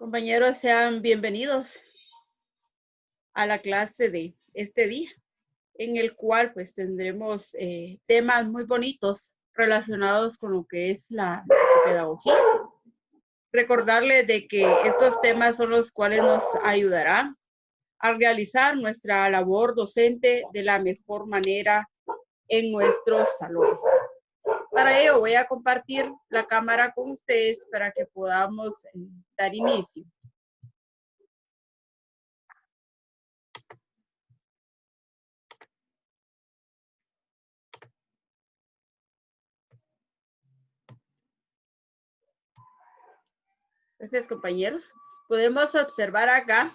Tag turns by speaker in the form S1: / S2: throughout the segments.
S1: Compañeros, sean bienvenidos a la clase de este día, en el cual pues tendremos temas muy bonitos relacionados con lo que es la pedagogía. Recordarles de que estos temas son los cuales nos ayudarán a realizar nuestra labor docente de la mejor manera en nuestros salones. Para ello voy a compartir la cámara con ustedes para que podamos dar inicio. Entonces, compañeros, podemos observar acá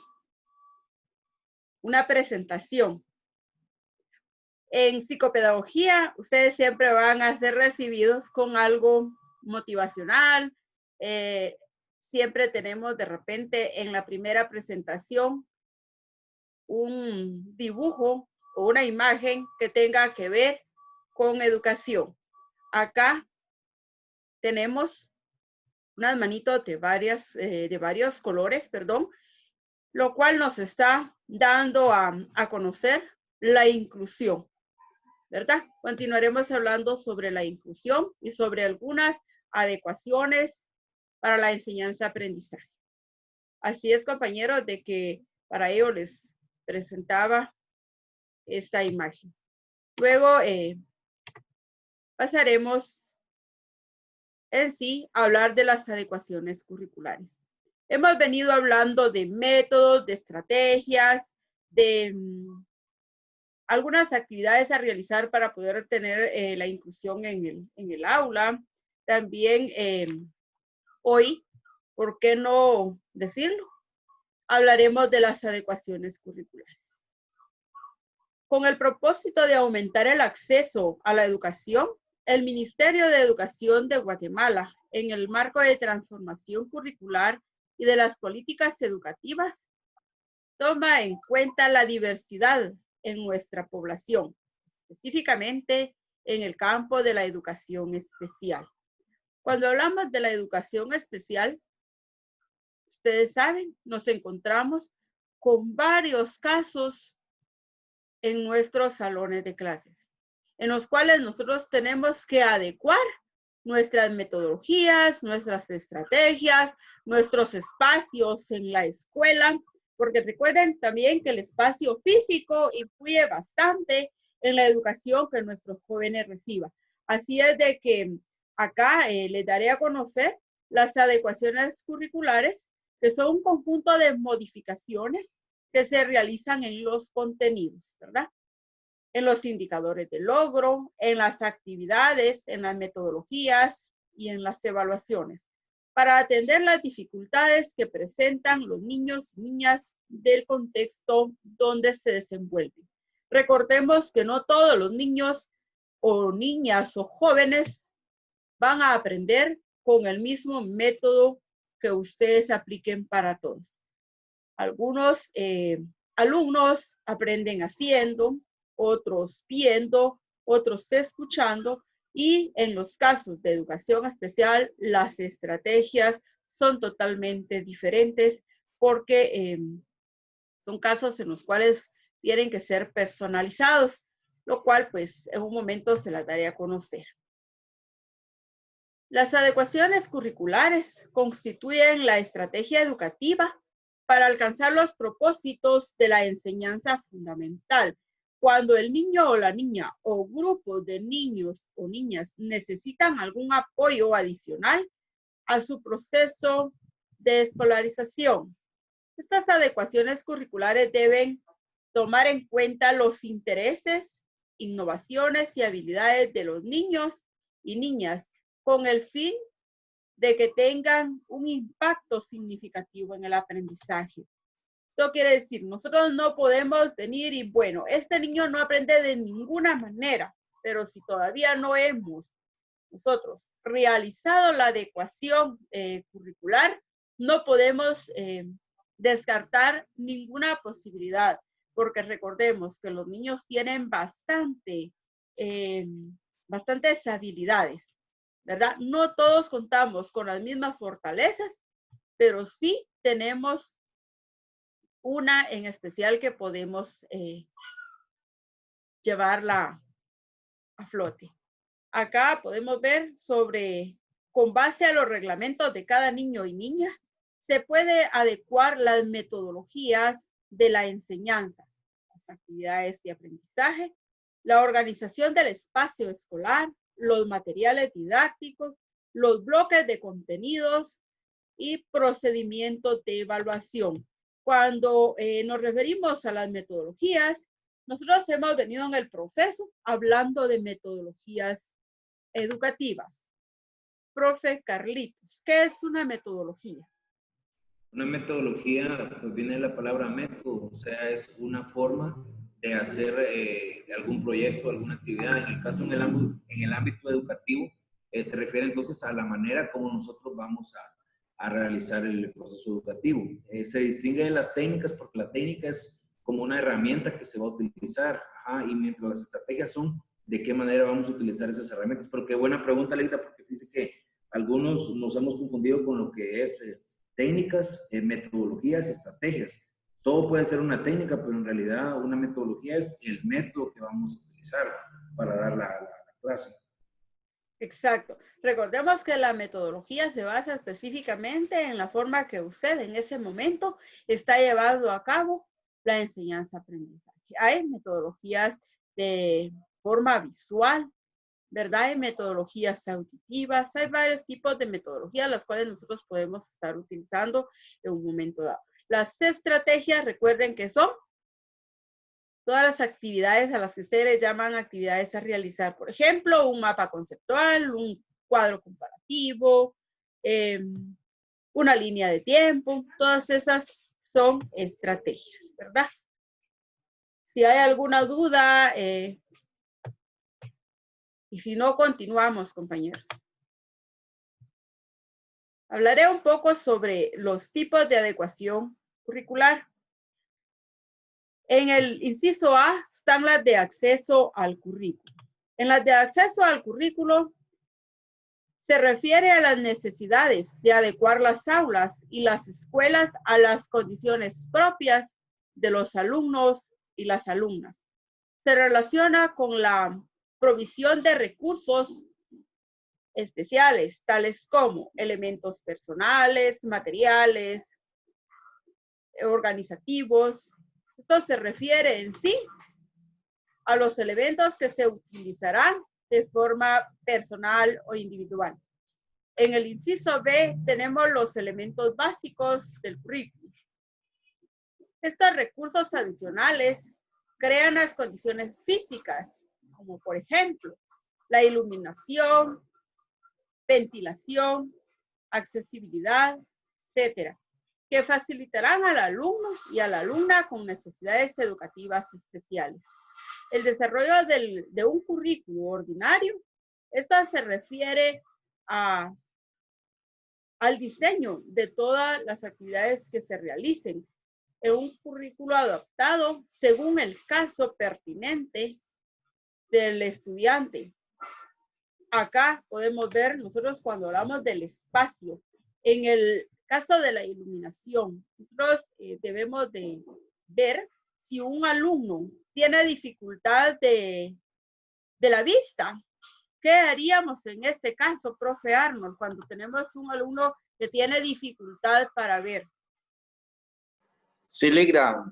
S1: una presentación. En psicopedagogía, ustedes siempre van a ser recibidos con algo motivacional. Siempre tenemos de repente en la primera presentación un dibujo o una imagen que tenga que ver con educación. Acá tenemos unas manitos de varios colores, perdón, lo cual nos está dando a conocer la inclusión, ¿verdad? Continuaremos hablando sobre la inclusión y sobre algunas adecuaciones para la enseñanza-aprendizaje. Así es, compañeros, de que para ello les presentaba esta imagen. Luego pasaremos en sí a hablar de las adecuaciones curriculares. Hemos venido hablando de métodos, de estrategias, de algunas actividades a realizar para poder obtener la inclusión en el aula. También hoy, ¿por qué no decirlo? Hablaremos de las adecuaciones curriculares. Con el propósito de aumentar el acceso a la educación, el Ministerio de Educación de Guatemala, en el marco de transformación curricular y de las políticas educativas, toma en cuenta la diversidad en nuestra población, específicamente en el campo de la educación especial. Cuando hablamos de la educación especial, ustedes saben, nos encontramos con varios casos en nuestros salones de clases, en los cuales nosotros tenemos que adecuar nuestras metodologías, nuestras estrategias, nuestros espacios en la escuela, porque recuerden también que el espacio físico influye bastante en la educación que nuestros jóvenes reciban. Así es de que acá les daré a conocer las adecuaciones curriculares, que son un conjunto de modificaciones que se realizan en los contenidos, ¿verdad? En los indicadores de logro, en las actividades, en las metodologías y en las evaluaciones, para atender las dificultades que presentan los niños y niñas del contexto donde se desenvuelven. Recordemos que no todos los niños o niñas o jóvenes van a aprender con el mismo método que ustedes apliquen para todos. Algunos alumnos aprenden haciendo, otros viendo, otros escuchando, y en los casos de educación especial, las estrategias son totalmente diferentes porque son casos en los cuales tienen que ser personalizados, lo cual pues en un momento se las daré a conocer. Las adecuaciones curriculares constituyen la estrategia educativa para alcanzar los propósitos de la enseñanza fundamental. Cuando el niño o la niña o grupo de niños o niñas necesitan algún apoyo adicional a su proceso de escolarización, estas adecuaciones curriculares deben tomar en cuenta los intereses, innovaciones y habilidades de los niños y niñas con el fin de que tengan un impacto significativo en el aprendizaje. Esto quiere decir, nosotros no podemos venir y bueno, este niño no aprende de ninguna manera, pero si todavía no hemos nosotros realizado la adecuación curricular, no podemos descartar ninguna posibilidad, porque recordemos que los niños tienen bastantes habilidades, ¿verdad? No todos contamos con las mismas fortalezas pero sí tenemos una en especial que podemos llevarla a flote. Acá podemos ver con base a los reglamentos de cada niño y niña, se puede adecuar las metodologías de la enseñanza, las actividades de aprendizaje, la organización del espacio escolar, los materiales didácticos, los bloques de contenidos y procedimientos de evaluación. Cuando nos referimos a las metodologías, nosotros hemos venido en el proceso hablando de metodologías educativas. Profe Carlitos, ¿qué es una metodología?
S2: Una metodología, pues viene de la palabra método, o sea, es una forma de hacer algún proyecto, alguna actividad. En el caso, en el ámbito educativo, se refiere entonces a la manera como nosotros vamos a realizar el proceso educativo. Se distingue de las técnicas porque la técnica es como una herramienta que se va a utilizar, ajá, y mientras las estrategias son de qué manera vamos a utilizar esas herramientas. Pero qué buena pregunta, Leita, porque dice que algunos nos hemos confundido con lo que es técnicas, metodologías y estrategias. Todo puede ser una técnica, pero en realidad una metodología es el método que vamos a utilizar para dar la clase.
S1: Exacto. Recordemos que la metodología se basa específicamente en la forma que usted en ese momento está llevando a cabo la enseñanza-aprendizaje. Hay metodologías de forma visual, ¿verdad? Hay metodologías auditivas, hay varios tipos de metodologías las cuales nosotros podemos estar utilizando en un momento dado. Las estrategias, recuerden que son todas las actividades a las que ustedes les llaman actividades a realizar. Por ejemplo, un mapa conceptual, un cuadro comparativo, una línea de tiempo. Todas esas son estrategias, ¿verdad? Si hay alguna duda, y si no, continuamos, compañeros. Hablaré un poco sobre los tipos de adecuación curricular. En el inciso A están las de acceso al currículo. En las de acceso al currículo se refiere a las necesidades de adecuar las aulas y las escuelas a las condiciones propias de los alumnos y las alumnas. Se relaciona con la provisión de recursos especiales, tales como elementos personales, materiales, organizativos. Esto se refiere en sí a los elementos que se utilizarán de forma personal o individual. En el inciso B tenemos los elementos básicos del currículum. Estos recursos adicionales crean las condiciones físicas, como por ejemplo, la iluminación, ventilación, accesibilidad, etcétera, que facilitarán al alumno y a la alumna con necesidades educativas especiales. El desarrollo de un currículo ordinario, esto se refiere al diseño de todas las actividades que se realicen en un currículo adaptado según el caso pertinente del estudiante. Acá podemos ver nosotros cuando hablamos del espacio, en el caso de la iluminación, nosotros debemos de ver si un alumno tiene dificultad de la vista. ¿Qué haríamos en este caso, profe Arnold, cuando tenemos un alumno que tiene dificultad para ver?
S3: Sí, Ligra,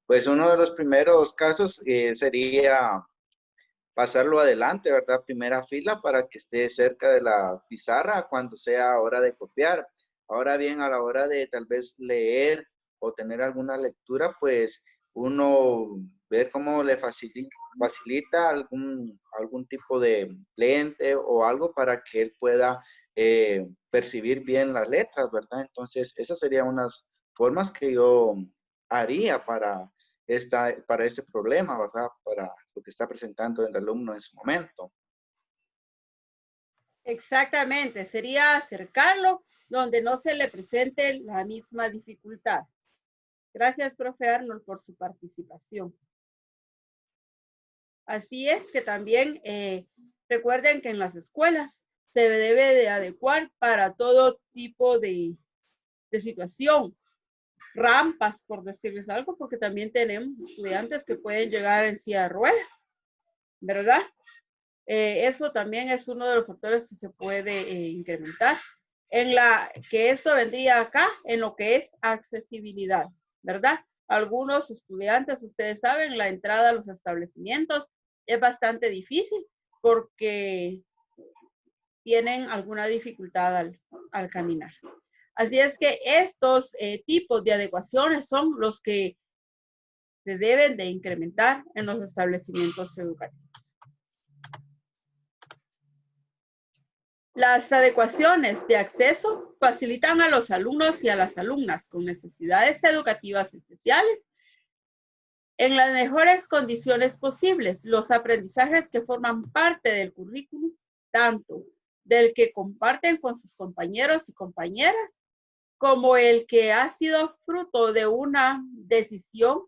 S3: pues uno de los primeros casos sería pasarlo adelante, ¿verdad? Primera fila para que esté cerca de la pizarra cuando sea hora de copiar. Ahora bien, a la hora de tal vez leer o tener alguna lectura, pues uno ver cómo le facilita algún tipo de lente o algo para que él pueda percibir bien las letras, ¿verdad? Entonces, esas serían unas formas que yo haría para ese problema, ¿verdad? Para lo que está presentando el alumno en su momento.
S1: Exactamente, sería acercarlo donde no se le presente la misma dificultad. Gracias, profe Arnold, por su participación. Así es que también recuerden que en las escuelas se debe de adecuar para todo tipo de situación, rampas, por decirles algo, porque también tenemos estudiantes que pueden llegar en silla de ruedas, ¿verdad? Eso también es uno de los factores que se puede incrementar. Que esto vendría acá en lo que es accesibilidad, ¿verdad? Algunos estudiantes, ustedes saben, la entrada a los establecimientos es bastante difícil porque tienen alguna dificultad al caminar. Así es que estos tipos de adecuaciones son los que se deben de incrementar en los establecimientos educativos. Las adecuaciones de acceso facilitan a los alumnos y a las alumnas con necesidades educativas especiales en las mejores condiciones posibles los aprendizajes que forman parte del currículum, tanto del que comparten con sus compañeros y compañeras, como el que ha sido fruto de una decisión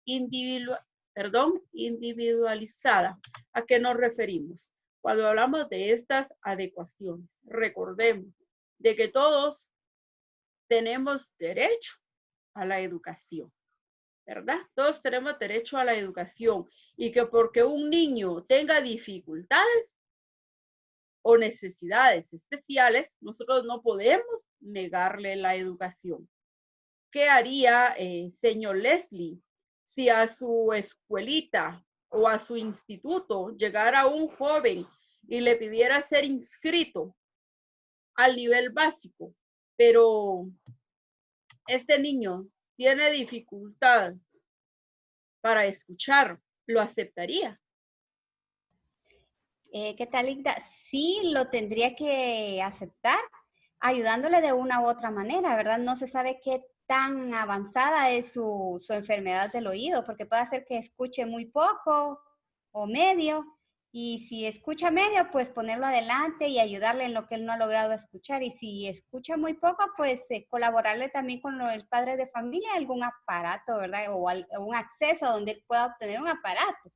S1: individualizada. ¿A qué nos referimos? Cuando hablamos de estas adecuaciones, recordemos de que todos tenemos derecho a la educación, ¿verdad? Todos tenemos derecho a la educación y que porque un niño tenga dificultades o necesidades especiales, nosotros no podemos negarle la educación. ¿Qué haría, señor Leslie, si a su escuelita o a su instituto llegara un joven y le pidiera ser inscrito al nivel básico, pero este niño tiene dificultad para escuchar, ¿lo aceptaría?
S4: ¿Qué tal, Igda? Sí, lo tendría que aceptar, ayudándole de una u otra manera, ¿verdad? No se sabe qué tan avanzada es su enfermedad del oído, porque puede ser que escuche muy poco o medio, y si escucha medio, pues ponerlo adelante y ayudarle en lo que él no ha logrado escuchar, y si escucha muy poco, pues colaborarle también con el padre de familia, algún aparato, ¿verdad? O un acceso donde él pueda obtener un aparato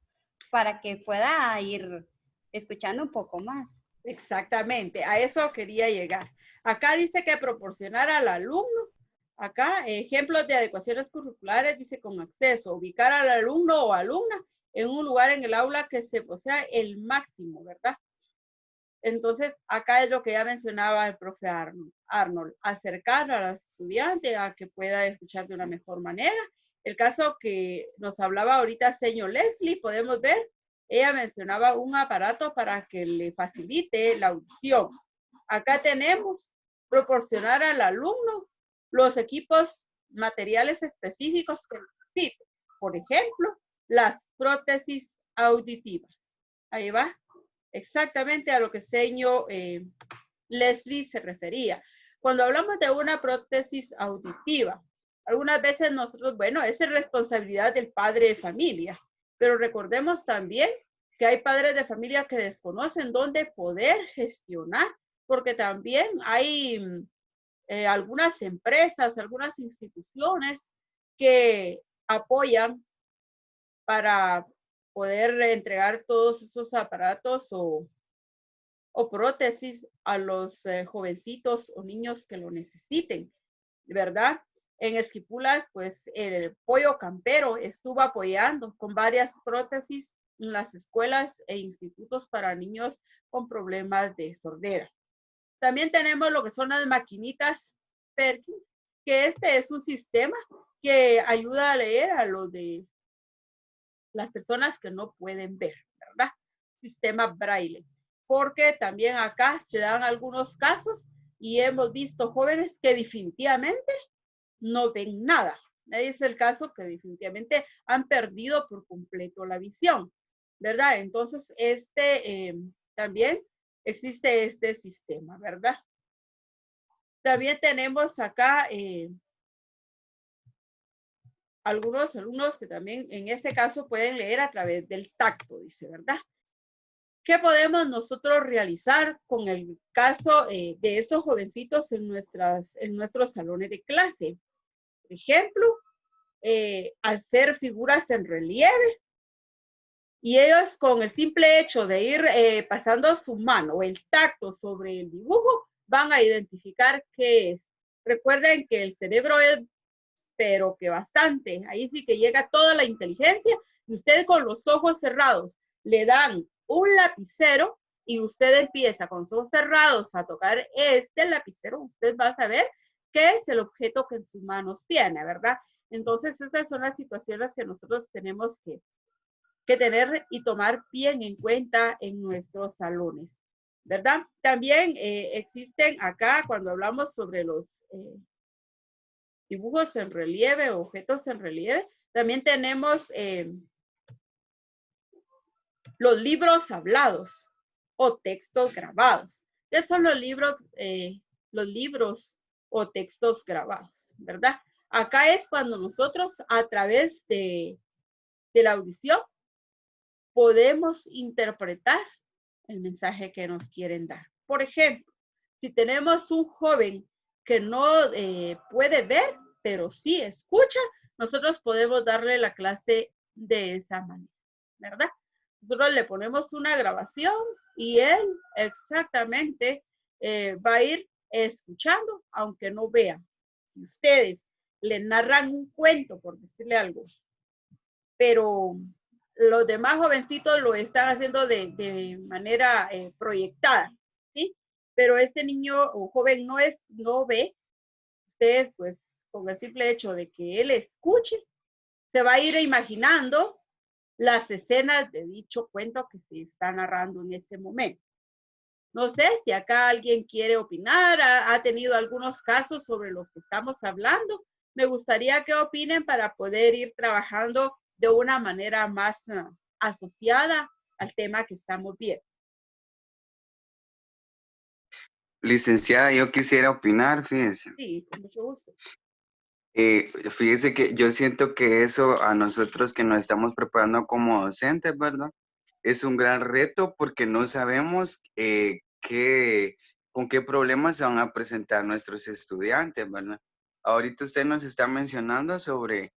S4: para que pueda ir escuchando un poco más.
S1: Exactamente, a eso quería llegar. Acá dice que proporcionar al alumno, acá ejemplos de adecuaciones curriculares, dice con acceso, ubicar al alumno o alumna en un lugar en el aula que se posea el máximo, ¿verdad? Entonces, acá es lo que ya mencionaba el profe Arnold, acercar a los estudiantes a que pueda escuchar de una mejor manera. El caso que nos hablaba ahorita señor Leslie, podemos ver, ella mencionaba un aparato para que le facilite la audición. Acá tenemos proporcionar al alumno los equipos materiales específicos que necesite. Por ejemplo, las prótesis auditivas. Ahí va. Exactamente a lo que señor Leslie se refería. Cuando hablamos de una prótesis auditiva, algunas veces nosotros, bueno, esa es responsabilidad del padre de familia, pero recordemos también que hay padres de familia que desconocen dónde poder gestionar, porque también hay algunas empresas, algunas instituciones que apoyan para poder entregar todos esos aparatos o prótesis a los jovencitos o niños que lo necesiten, ¿verdad? En Esquipulas, pues el Pollo Campero estuvo apoyando con varias prótesis en las escuelas e institutos para niños con problemas de sordera. También tenemos lo que son las maquinitas Perkins, que este es un sistema que ayuda a leer a los de las personas que no pueden ver, ¿verdad? Sistema braille. Porque también acá se dan algunos casos y hemos visto jóvenes que definitivamente no ven nada. Es el caso que definitivamente han perdido por completo la visión, ¿verdad? Entonces, también existe este sistema, ¿verdad? También tenemos acá algunos alumnos que también en este caso pueden leer a través del tacto, dice, ¿verdad? ¿Qué podemos nosotros realizar con el caso de estos jovencitos en nuestros salones de clase? Por ejemplo, hacer figuras en relieve y ellos con el simple hecho de ir pasando su mano o el tacto sobre el dibujo van a identificar qué es. Recuerden que el cerebro es, pero que bastante, ahí sí que llega toda la inteligencia, y ustedes con los ojos cerrados le dan un lapicero y usted empieza con los ojos cerrados a tocar este lapicero, usted va a saber qué es el objeto que en sus manos tiene, ¿verdad? Entonces, esas son las situaciones que nosotros tenemos que tener y tomar bien en cuenta en nuestros salones, ¿verdad? También existen acá, cuando hablamos sobre los dibujos en relieve, objetos en relieve, también tenemos los libros hablados o textos grabados. ¿Qué son los libros o textos grabados, verdad? Acá es cuando nosotros a través de la audición podemos interpretar el mensaje que nos quieren dar. Por ejemplo, si tenemos un joven que no puede ver, pero sí escucha, nosotros podemos darle la clase de esa manera, ¿verdad? Nosotros le ponemos una grabación y él exactamente va a ir escuchando, aunque no vea. Si ustedes le narran un cuento, por decirle algo, pero los demás jovencitos lo están haciendo de manera proyectada, ¿sí? Pero este niño o joven no ve, ustedes pues con el simple hecho de que él escuche, se va a ir imaginando las escenas de dicho cuento que se está narrando en ese momento. No sé si acá alguien quiere opinar, ha tenido algunos casos sobre los que estamos hablando. Me gustaría que opinen para poder ir trabajando de una manera más asociada al tema que estamos viendo.
S5: Licenciada, yo quisiera opinar, fíjense.
S1: Sí, con mucho gusto.
S5: Fíjese que yo siento que eso a nosotros que nos estamos preparando como docentes, ¿verdad? Es un gran reto porque no sabemos con qué problemas se van a presentar nuestros estudiantes, ¿verdad? Ahorita usted nos está mencionando sobre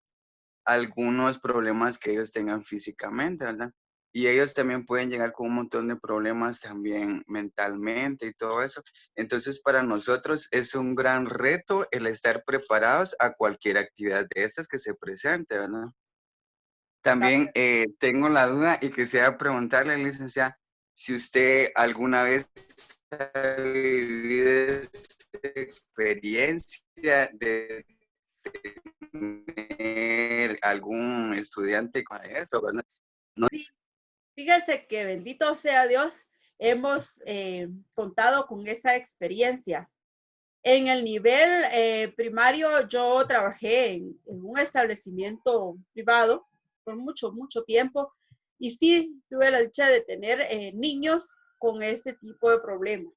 S5: algunos problemas que ellos tengan físicamente, ¿verdad? Y ellos también pueden llegar con un montón de problemas también mentalmente y todo eso. Entonces, para nosotros es un gran reto el estar preparados a cualquier actividad de estas que se presente, ¿verdad? También tengo la duda y quisiera preguntarle, licenciada, si usted alguna vez ha vivido esta experiencia de tener algún estudiante con eso, ¿verdad? No.
S1: Sí, fíjense que bendito sea Dios, hemos contado con esa experiencia. En el nivel primario, yo trabajé en un establecimiento privado por mucho tiempo y sí tuve la dicha de tener niños con este tipo de problemas.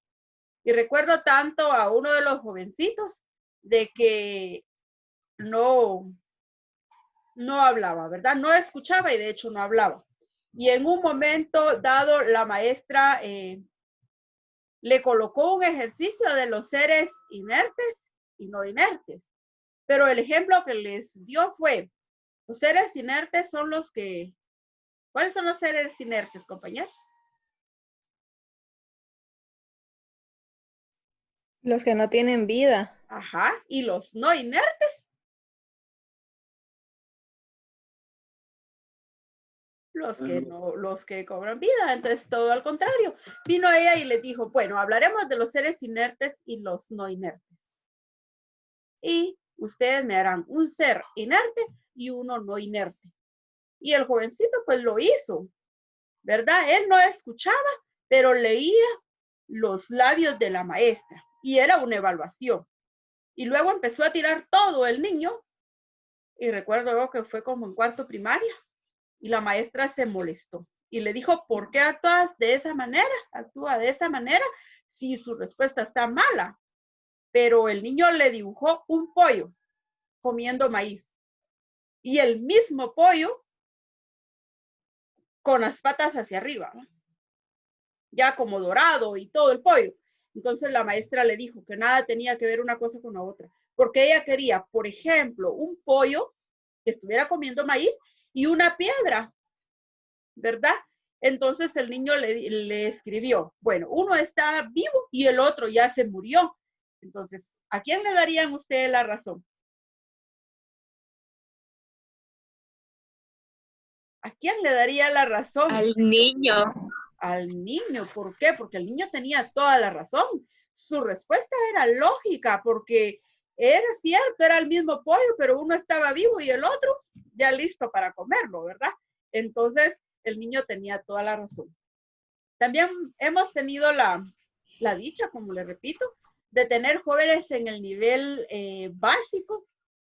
S1: Y recuerdo tanto a uno de los jovencitos de que no hablaba, ¿verdad? No escuchaba y de hecho no hablaba. Y en un momento dado, la maestra le colocó un ejercicio de los seres inertes y no inertes. Pero el ejemplo que les dio fue, los seres inertes son los que, ¿cuáles son los seres inertes, compañeros?
S6: Los que no tienen vida.
S1: Ajá, y los no inertes. Los que cobran vida. Entonces, todo al contrario. Vino ella y les dijo, bueno, hablaremos de los seres inertes y los no inertes. Y ustedes me harán un ser inerte y uno no inerte. Y el jovencito pues lo hizo, ¿verdad? Él no escuchaba, pero leía los labios de la maestra y era una evaluación. Y luego empezó a tirar todo el niño y recuerdo que fue como en cuarto primaria y la maestra se molestó y le dijo, ¿por qué actúas de esa manera? Actúa de esa manera si su respuesta está mala. Pero el niño le dibujó un pollo comiendo maíz y el mismo pollo con las patas hacia arriba, ¿no? Ya como dorado y todo el pollo. Entonces la maestra le dijo que nada tenía que ver una cosa con la otra, porque ella quería, por ejemplo, un pollo que estuviera comiendo maíz y una piedra, ¿verdad? Entonces el niño le escribió, bueno, uno está vivo y el otro ya se murió. Entonces, ¿a quién le darían ustedes la razón? ¿A quién le daría la razón?
S6: Al niño.
S1: Al niño. ¿Por qué? Porque el niño tenía toda la razón. Su respuesta era lógica porque era cierto, era el mismo pollo, pero uno estaba vivo y el otro ya listo para comerlo, ¿verdad? Entonces, el niño tenía toda la razón. También hemos tenido la dicha, como le repito, de tener jóvenes en el nivel básico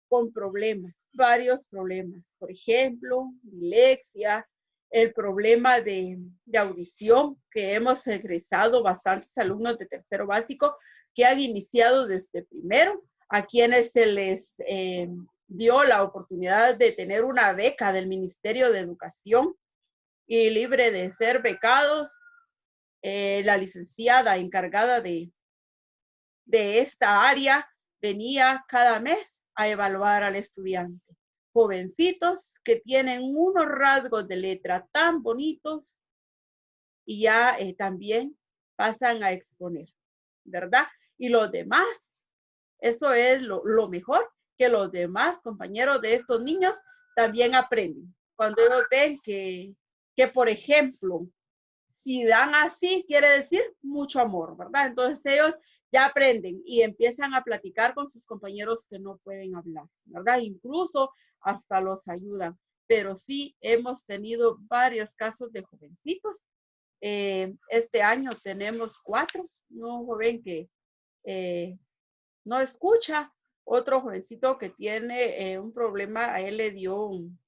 S1: con problemas, varios problemas. Por ejemplo, dislexia, el problema de audición, que hemos egresado bastantes alumnos de tercero básico que han iniciado desde primero, a quienes se les dio la oportunidad de tener una beca del Ministerio de Educación y libre de ser becados. La licenciada encargada de esta área venía cada mes a evaluar al estudiante. Jovencitos que tienen unos rasgos de letra tan bonitos y ya también pasan a exponer, ¿verdad? Y los demás, eso es lo mejor, que los demás compañeros de estos niños también aprenden. Cuando ellos ven que por ejemplo, si dan así, quiere decir mucho amor, ¿verdad? Entonces ellos ya aprenden y empiezan a platicar con sus compañeros que no pueden hablar, ¿verdad? Incluso hasta los ayudan. Pero sí hemos tenido varios casos de jovencitos. Este año tenemos 4, un joven que no escucha, otro jovencito que tiene un problema, a él le dio un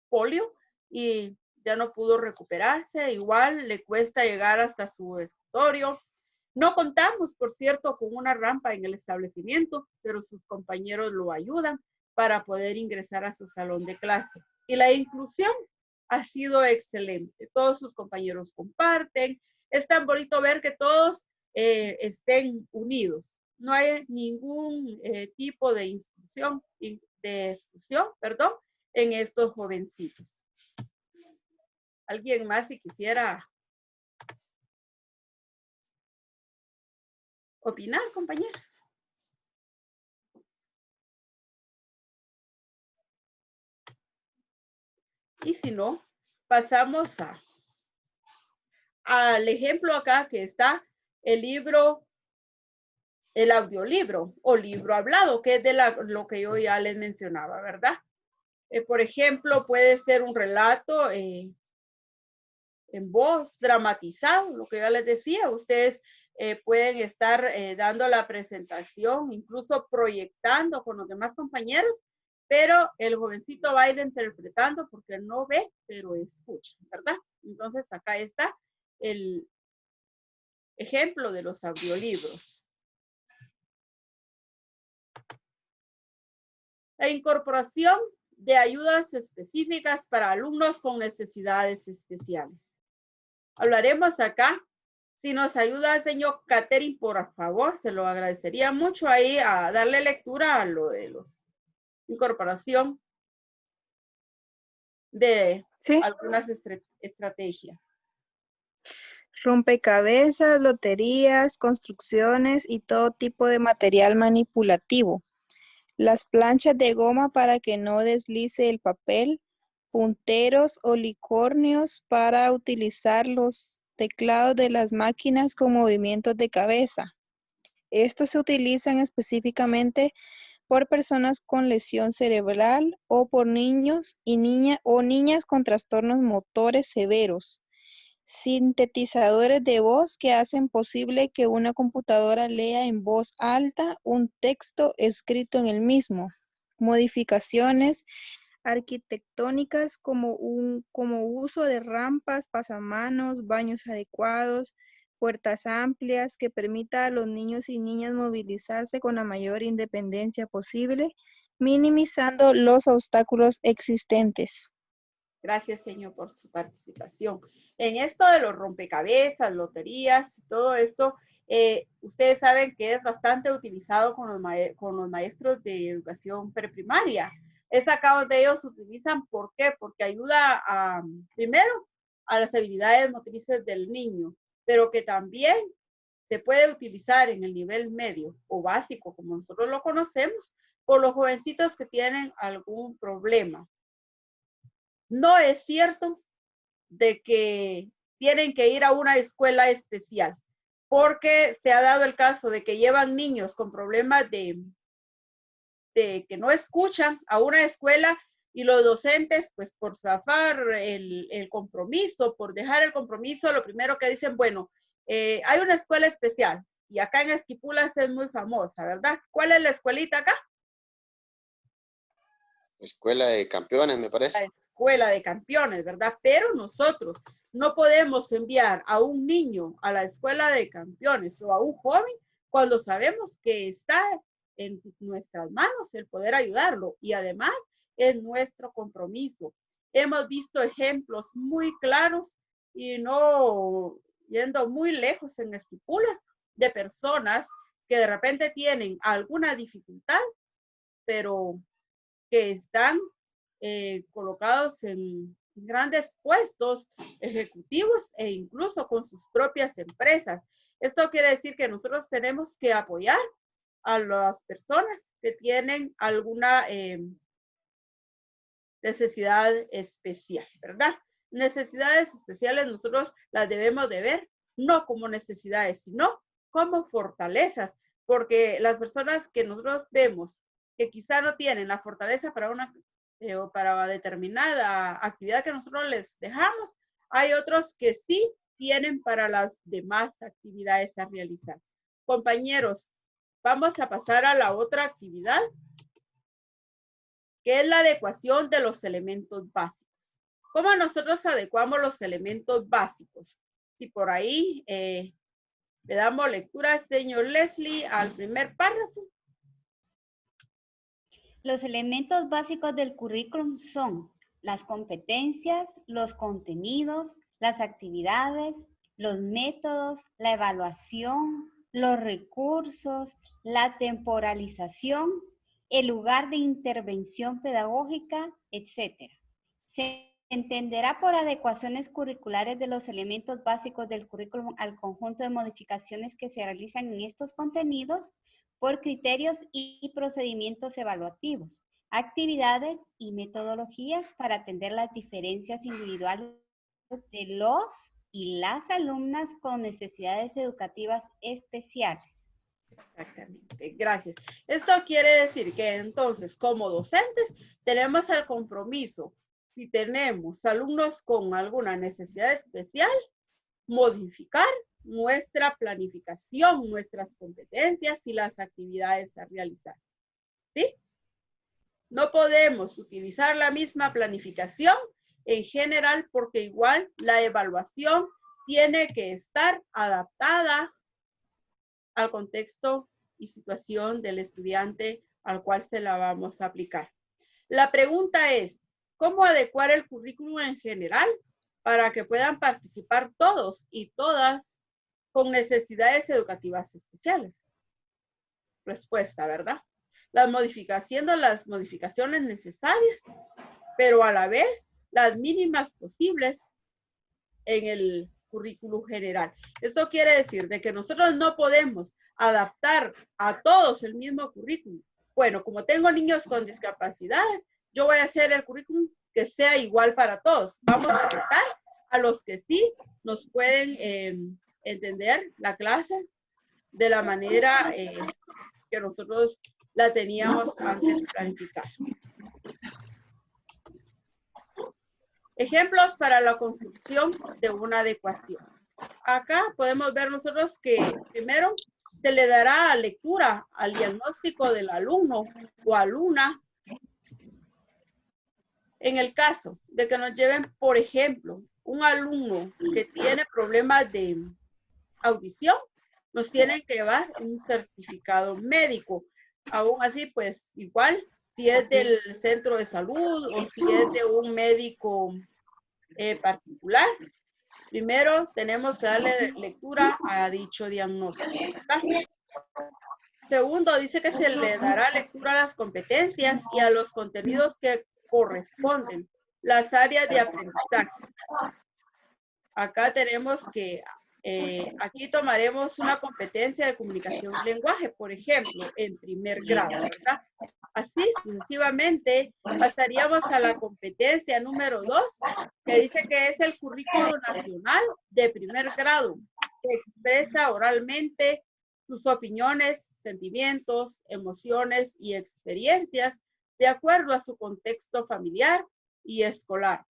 S1: polio y ya no pudo recuperarse, igual le cuesta llegar hasta su escritorio. No contamos, por cierto, con una rampa en el establecimiento, pero sus compañeros lo ayudan para poder ingresar a su salón de clase. Y la inclusión ha sido excelente. Todos sus compañeros comparten. Es tan bonito ver que todos estén unidos. No hay ningún tipo de exclusión, en estos jovencitos. ¿Alguien más si quisiera opinar, compañeros? Y si no, pasamos al ejemplo acá que está el libro, el audiolibro o libro hablado, que es de lo que yo ya les mencionaba, ¿verdad? Por ejemplo, puede ser un relato en voz dramatizado, lo que yo les decía, ustedes pueden estar dando la presentación, incluso proyectando con los demás compañeros, pero el jovencito va a ir interpretando porque no ve, pero escucha, ¿verdad? Entonces acá está el ejemplo de los audiolibros. La incorporación de ayudas específicas para alumnos con necesidades especiales. Hablaremos acá. Si nos ayuda el señor Catherine, por favor, se lo agradecería mucho ahí a darle lectura a lo de los incorporación de algunas estrategias.
S6: Rompecabezas, loterías, construcciones y todo tipo de material manipulativo. Las planchas de goma para que no deslice el papel, punteros o unicornios para utilizar los teclados de las máquinas con movimientos de cabeza. Estos se utilizan específicamente por personas con lesión cerebral o por niños y niñas con trastornos motores severos. Sintetizadores de voz que hacen posible que una computadora lea en voz alta un texto escrito en el mismo. Modificaciones arquitectónicas como uso de rampas, pasamanos, baños adecuados, puertas amplias que permita a los niños y niñas movilizarse con la mayor independencia posible, minimizando los obstáculos existentes.
S1: Gracias, señor, por su participación. En esto de los rompecabezas, loterías, todo esto, ustedes saben que es bastante utilizado con los maestros de educación preprimaria. Es acá donde ellos utilizan, ¿por qué? Porque ayuda primero, a las habilidades motrices del niño, pero que también se puede utilizar en el nivel medio o básico, como nosotros lo conocemos, por los jovencitos que tienen algún problema. No es cierto de que tienen que ir a una escuela especial, porque se ha dado el caso de que llevan niños con problemas de que no escuchan a una escuela y los docentes, pues por zafar el compromiso, por dejar el compromiso, lo primero que dicen, bueno, hay una escuela especial y acá en Esquipulas es muy famosa, ¿verdad? ¿Cuál es la escuelita acá?
S7: Escuela de Campeones, me
S1: La
S7: parece.
S1: escuela de campeones, ¿verdad? Pero nosotros no podemos enviar a un niño a la escuela de campeones o a un joven cuando sabemos que está en nuestras manos el poder ayudarlo y además es nuestro compromiso. Hemos visto ejemplos muy claros y no yendo muy lejos en Esquipulas de personas que de repente tienen alguna dificultad, pero que están colocados en grandes puestos ejecutivos e incluso con sus propias empresas. Esto quiere decir que nosotros tenemos que apoyar a las personas que tienen alguna necesidad especial, ¿verdad? Necesidades especiales nosotros las debemos de ver no como necesidades, sino como fortalezas, porque las personas que nosotros vemos que quizá no tienen la fortaleza para una o para determinada actividad que nosotros les dejamos, hay otros que sí tienen para las demás actividades a realizar. Compañeros, vamos a pasar a la otra actividad, que es la adecuación de los elementos básicos. ¿Cómo nosotros adecuamos los elementos básicos? Si por ahí le damos lectura, señor Leslie, al primer párrafo.
S4: Los elementos básicos del currículum son las competencias, los contenidos, las actividades, los métodos, la evaluación, los recursos, la temporalización, el lugar de intervención pedagógica, etc. Se entenderá por adecuaciones curriculares de los elementos básicos del currículum al conjunto de modificaciones que se realizan en estos contenidos por criterios y procedimientos evaluativos, actividades y metodologías para atender las diferencias individuales de los y las alumnas con necesidades educativas especiales.
S1: Exactamente, gracias. Esto quiere decir que entonces, como docentes, tenemos el compromiso, si tenemos alumnos con alguna necesidad especial, modificar nuestra planificación, nuestras competencias y las actividades a realizar. ¿Sí? No podemos utilizar la misma planificación en general porque igual la evaluación tiene que estar adaptada al contexto y situación del estudiante al cual se la vamos a aplicar. La pregunta es, ¿cómo adecuar el currículum en general para que puedan participar todos y todas con necesidades educativas especiales? Respuesta, ¿verdad? Las modificaciones necesarias, pero a la vez las mínimas posibles en el currículum general. Esto quiere decir de que nosotros no podemos adaptar a todos el mismo currículum. Bueno, como tengo niños con discapacidades, yo voy a hacer el currículum que sea igual para todos. Vamos a tratar a los que sí nos pueden entender la clase de la manera que nosotros la teníamos antes planificada. Ejemplos para la construcción de una adecuación. Acá podemos ver nosotros que primero se le dará lectura al diagnóstico del alumno o alumna. En el caso de que nos lleven, por ejemplo, un alumno que tiene problemas de audición, nos tienen que llevar un certificado médico. Aún así, pues igual, si es del centro de salud o si es de un médico particular, primero tenemos que darle lectura a dicho diagnóstico, ¿verdad? Segundo, dice que se le dará lectura a las competencias y a los contenidos que corresponden, las áreas de aprendizaje. Acá tenemos que Aquí tomaremos una competencia de comunicación y lenguaje, por ejemplo, en primer grado, ¿verdad? Así sucesivamente pasaríamos a la competencia número 2, que dice que es el currículo nacional de primer grado, que expresa oralmente sus opiniones, sentimientos, emociones y experiencias de acuerdo a su contexto familiar y escolar.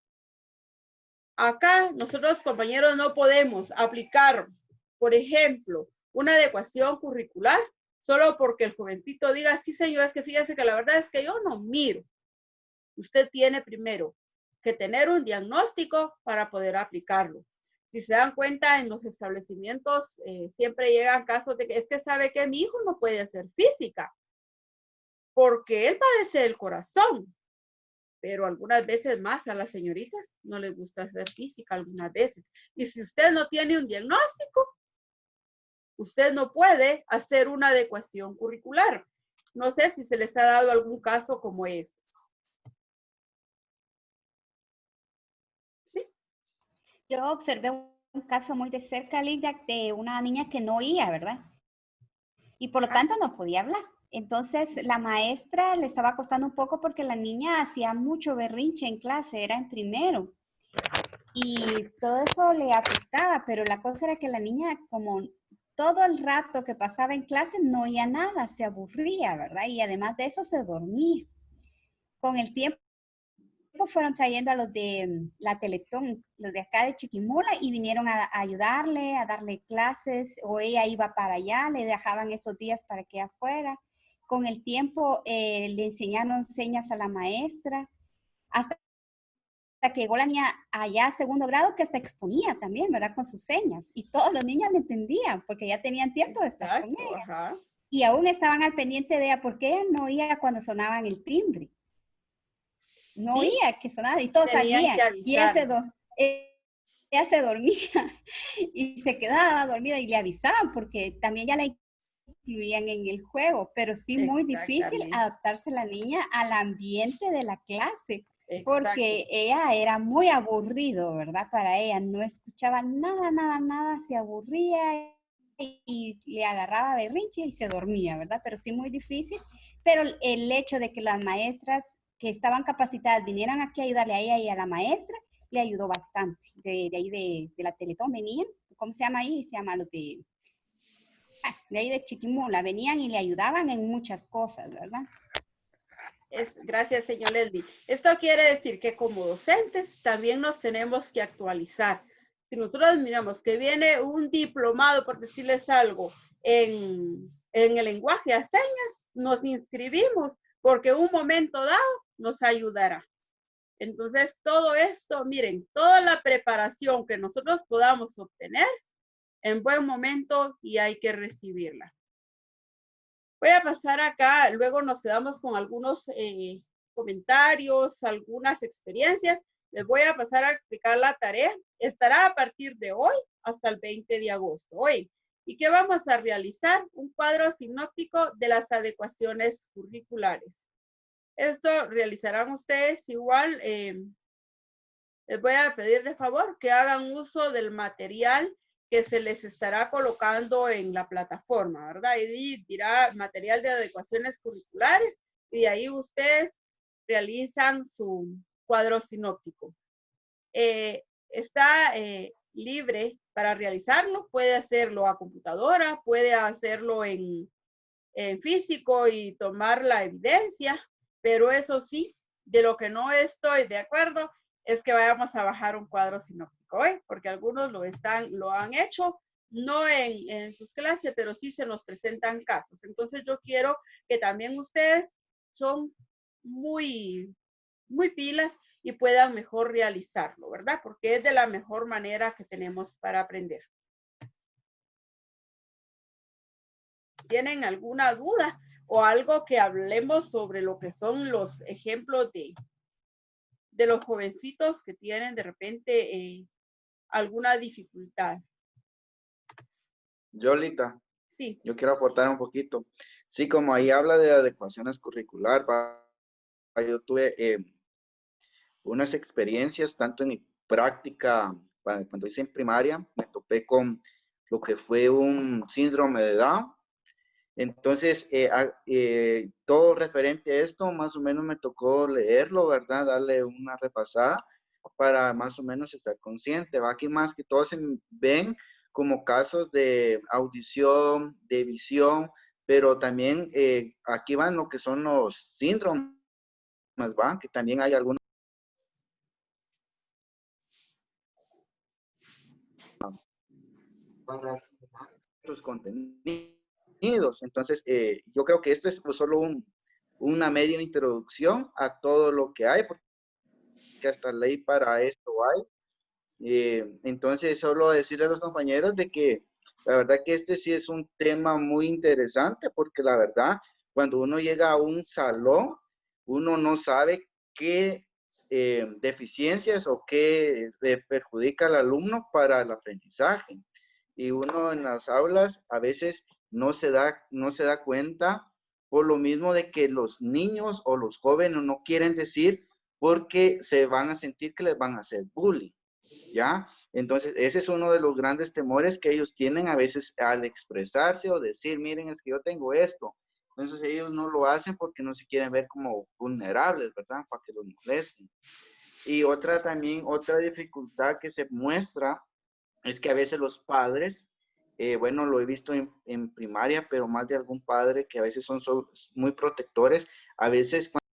S1: Acá nosotros, compañeros, no podemos aplicar, por ejemplo, una adecuación curricular solo porque el jovencito diga, sí, señor, es que fíjese que la verdad es que yo no miro. Usted tiene primero que tener un diagnóstico para poder aplicarlo. Si se dan cuenta, en los establecimientos siempre llegan casos de que es que sabe que mi hijo no puede hacer física porque él padece del corazón. Pero algunas veces más a las señoritas no les gusta hacer física algunas veces. Y si usted no tiene un diagnóstico, usted no puede hacer una adecuación curricular. No sé si se les ha dado algún caso como este. Sí.
S4: Yo observé un caso muy de cerca, Lidia, de una niña que no oía, ¿verdad? Y por lo tanto no podía hablar. Entonces la maestra le estaba costando un poco porque la niña hacía mucho berrinche en clase, era en primero. Y todo eso le afectaba, pero la cosa era que la niña, como todo el rato que pasaba en clase, no oía nada, se aburría, ¿verdad? Y además de eso se dormía. Con el tiempo fueron trayendo a los de la Teletón, los de acá de Chiquimula, y vinieron a ayudarle, a darle clases, o ella iba para allá, le dejaban esos días para que afuera. Con el tiempo le enseñaron señas a la maestra, hasta que llegó la niña allá a segundo grado, que hasta exponía también, ¿verdad? Con sus señas. Y todos los niños le entendían, porque ya tenían tiempo de estar con ella.
S1: Ajá.
S4: Y aún estaban al pendiente de ella, porque ella no oía cuando sonaban el timbre. No
S1: Sí,
S4: oía que sonaba, y todos
S1: tenían
S4: sabían.
S1: que
S4: Y
S1: avisar.
S4: ella se dormía y se quedaba dormida y le avisaban, porque también ya la incluían en el juego, pero sí muy difícil
S1: Exactamente.
S4: adaptarse la niña al ambiente de la clase,
S1: Exacto.
S4: porque ella era muy aburrido, ¿verdad? Para ella no escuchaba nada, nada, nada, se aburría y le agarraba berrinche y se dormía, ¿verdad? Pero sí muy difícil, pero el hecho de que las maestras que estaban capacitadas vinieran aquí a ayudarle a ella y a la maestra, le ayudó bastante. De ahí de la Teletón venían, ¿cómo se llama ahí? Se llama los de ahí de Chiquimula, venían y le ayudaban en muchas cosas, ¿verdad?
S1: Gracias, señor Leslie. Esto quiere decir que como docentes también nos tenemos que actualizar. Si nosotros miramos que viene un diplomado, por decirles algo, en el lenguaje a señas, nos inscribimos porque un momento dado nos ayudará. Entonces, todo esto, miren, toda la preparación que nosotros podamos obtener en buen momento y hay que recibirla. Voy a pasar acá, luego nos quedamos con algunos comentarios, algunas experiencias. Les voy a pasar a explicar la tarea. Estará a partir de hoy hasta el 20 de agosto. Hoy. ¿Y qué vamos a realizar? Un cuadro sinóptico de las adecuaciones curriculares. Esto realizarán ustedes igual. Les voy a pedir de favor que hagan uso del material que se les estará colocando en la plataforma, ¿verdad? Y dirá material de adecuaciones curriculares y de ahí ustedes realizan su cuadro sinóptico. Está libre para realizarlo, puede hacerlo a computadora, puede hacerlo en físico y tomar la evidencia, pero eso sí, de lo que no estoy de acuerdo es que vayamos a bajar un cuadro sinóptico, ¿eh? Porque algunos lo han hecho, no en sus clases, pero sí se nos presentan casos. Entonces yo quiero que también ustedes son muy pilas y puedan mejor realizarlo, ¿verdad? Porque es de la mejor manera que tenemos para aprender. ¿Tienen alguna duda o algo que hablemos sobre lo que son los ejemplos de los jovencitos que tienen de repente alguna dificultad?
S3: Yolita,
S1: Sí.
S3: yo quiero aportar un poquito. Sí, como ahí habla de adecuaciones curricular, yo tuve unas experiencias tanto en mi práctica, cuando hice en primaria, me topé con lo que fue un síndrome de Down. Entonces, todo referente a esto, más o menos me tocó leerlo, ¿verdad? Darle una repasada para más o menos estar consciente. ¿Va? Aquí más que todo se ven como casos de audición, de visión, pero también aquí van lo que son los síndromes, ¿va? Que también hay algunos para sus contenidos. Entonces, yo creo que esto es pues, solo una media introducción a todo lo que hay, porque hasta ley para esto hay. Entonces, solo decirle a los compañeros de que la verdad que este sí es un tema muy interesante, porque la verdad, cuando uno llega a un salón, uno no sabe qué deficiencias o qué le perjudica al alumno para el aprendizaje. Y uno en las aulas a veces no se da cuenta por lo mismo de que los niños o los jóvenes no quieren decir porque se van a sentir que les van a hacer bullying, ¿ya? Entonces, ese es uno de los grandes temores que ellos tienen a veces al expresarse o decir, miren, es que yo tengo esto. Entonces, ellos no lo hacen porque no se quieren ver como vulnerables, ¿verdad? Para que los molesten. Y otra dificultad que se muestra es que a veces los padres, bueno, lo he visto en primaria, pero más de algún padre que a veces son muy protectores, a veces